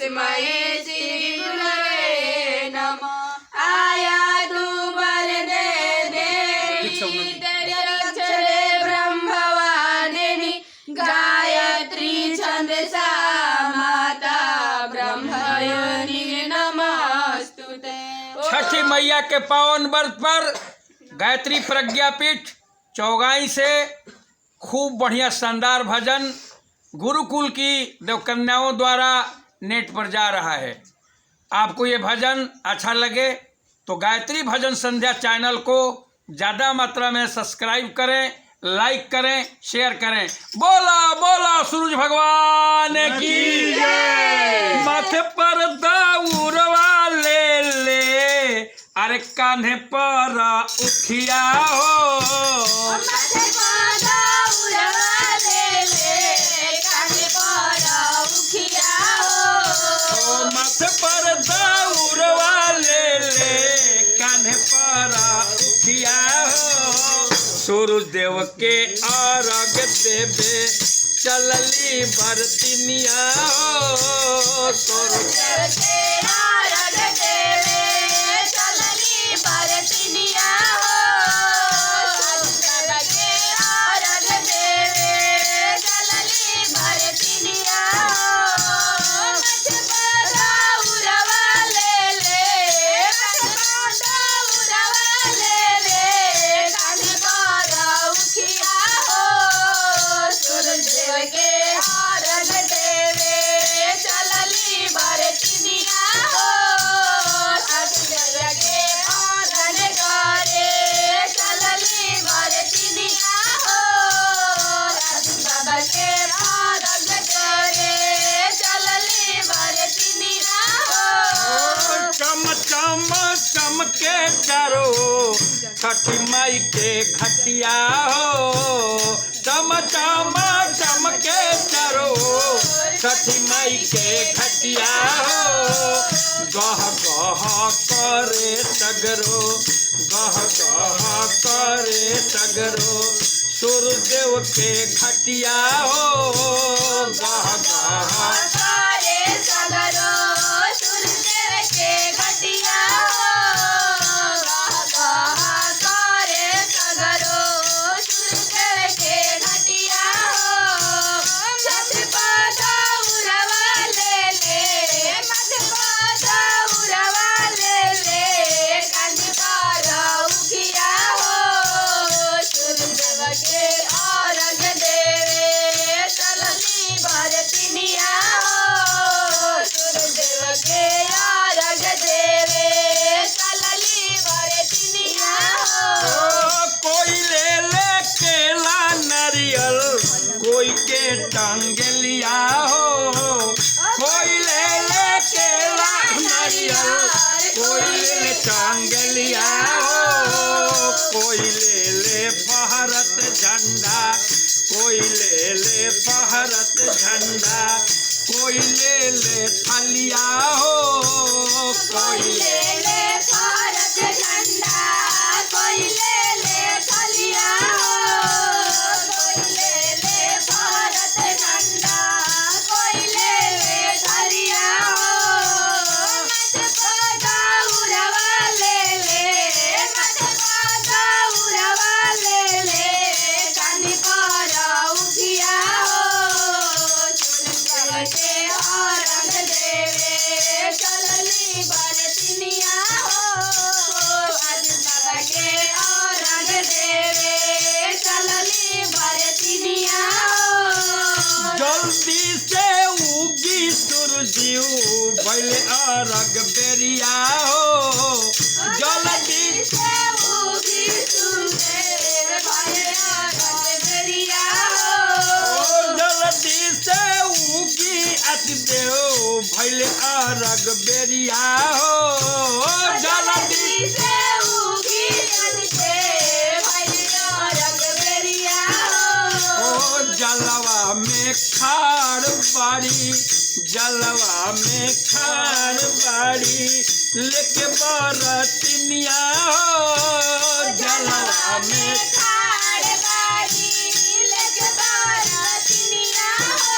तस्मै श्री गुरवे नमः। आया तू वर दे देवी तेरे अक्षरे ब्रह्मवादिनी गायत्री छंदसा माता ब्रह्मयोनि नमस्तुते। छठी मैया के पावन व्रत पर गायत्री प्रज्ञापीठ चौगाई से खूब बढ़िया शानदार भजन गुरुकुल की देवकन्याओं द्वारा नेट पर जा रहा है। आपको ये भजन अच्छा लगे तो गायत्री भजन संध्या चैनल को ज़्यादा मात्रा में सब्सक्राइब करें, लाइक करें, शेयर करें। बोला बोला सूरज भगवान की जय। माथे पर दौड़वा ले ले, अरे कान्हे पर उखिया हो, माथे पर दौड़वा ले ले, कान्हे पर उखिया हो, माथे पर दौड़वा ले ले, कान्हे पर उखिया हो। सूरज देव के अर्घ देवे चलली बरतिनिया हो, सूरज देव के अर्घ देवे चलली बरतिनिया हो, सूरज के अर्घ देवे चलली बरतिनिया हो। माथे पर दौड़वा ले ले, माथे पर दौड़वा ले ले, कान्हे पर उखिया हो, सूरज देव के अर्घ देवे चलली बरतिनिया हो, सूरज के अर्घ करे चलली बरतिनिया हो, बाबा के अर्घ करे चलली बरतिनिया हो। चम चम चमके चारो छठी माई के घटिया हो, चम चम चमके चारो छठी माई के घटिया हो। गह गह करे सगरो, गह गह करे सगरो सूर्यदेव के घटिया हो, गह गह करे सगरो सूर्यदेव के घटिया हो, गह गह करे सगरो सूर्यदेव के घटिया हो। माथे पर दौड़वा ले ले, माथे पर दौड़वा ले ले, कान्हे पर उखिया हो, सूर्यदेव के अर्घ देवे चलली बरतिनिया हो, सूर्यदेव के अर्घ देवे चलली बरतिनिया हो। कोई ले ले केला नारियल, कोई के टांगलिया हो, कोई ले ले केला नारियल, कोई ले ले टांगलिया हो। कोई ले ले भारत झंडा, कोई ले ले भारत झंडा, कोई ले ले थलिया हो, कोई ले ले भारत झंडा, कोई ले ले थलिया हो, कोई ले ले भारत झंडा, कोई ले ले थलिया हो। माथे पर दौड़वा ले ले, माथे पर दौड़वा ले ले, कान्हे पर उखिया हो, सूर्यदेव के अर्घ देवे चलली बरतिनिया हो, बाबा के अर्घ देवे चलली बरतिनिया हो। जल्दी से उगी सूरजीव भइले अर्घ बेरिया हो, जल्दी से उगी सूरज भइले अर्घ बेरिया हो, जल्दी से उगी अतिदेव भइले अर्घ बेरिया हो, जल्दी से उगी अतिदेव भइले अर्घ बेरिया हो। जलवा में खाड़ बाड़ी, जलवा में खाड़ बाड़ी लेके बरतिनिया हो, जलवा में खाड़ बाड़ी लेके बरतिनिया हो,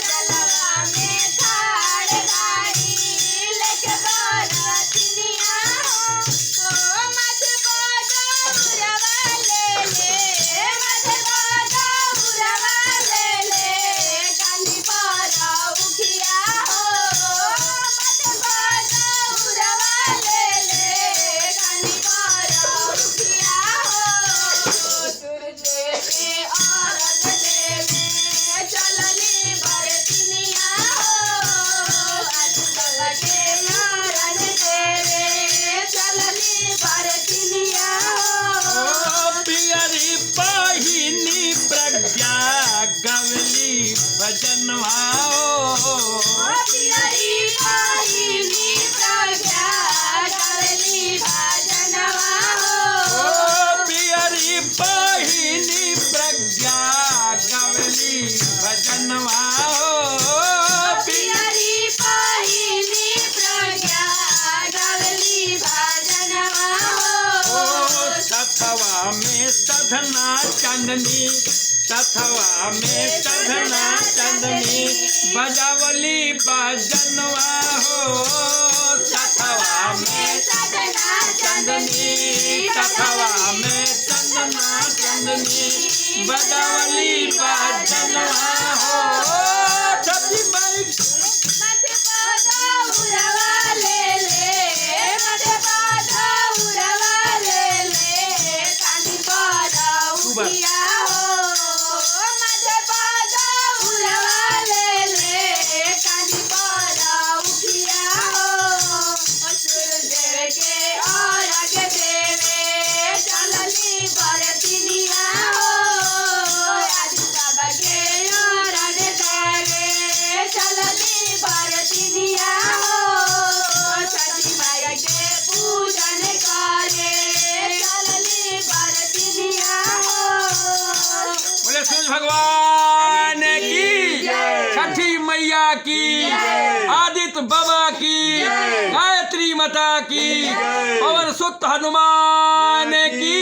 जलवा में खाड़ भजनवा हो पियरी पहिनी प्रज्ञा गावेली भजनवा हो पियरी पहिनी प्रज्ञा गावेली भजनवा हो पियरी पहिनी प्रज्ञा गावेली भजनवा हो सथवा में सधना चंदनी सथवा में सधना चंदनी बजावली भजनवा हो सथवा में सजना चंदनी सथवा में चंदना चंदनी बजावली भजनवा हो छठी मई मत पादा उड़वा ले मत पादा उड़वा ले कानी पादा उठिया हो मत पादा उड़वा ले कानी पादा उठिया हो सूर्यदेव के और आगे देवे चलनी बरतिनिया हो आज सब के और आगे देवे चलनी बरतिनिया हो छठी मैया के पूजन करे चलनी बरतिनिया हो बोले सूरज भगवान की जय। छठी मैया की जय। आदित्य बाबा की जय। गायत्री माता की जय। पवन सुत हनुमान की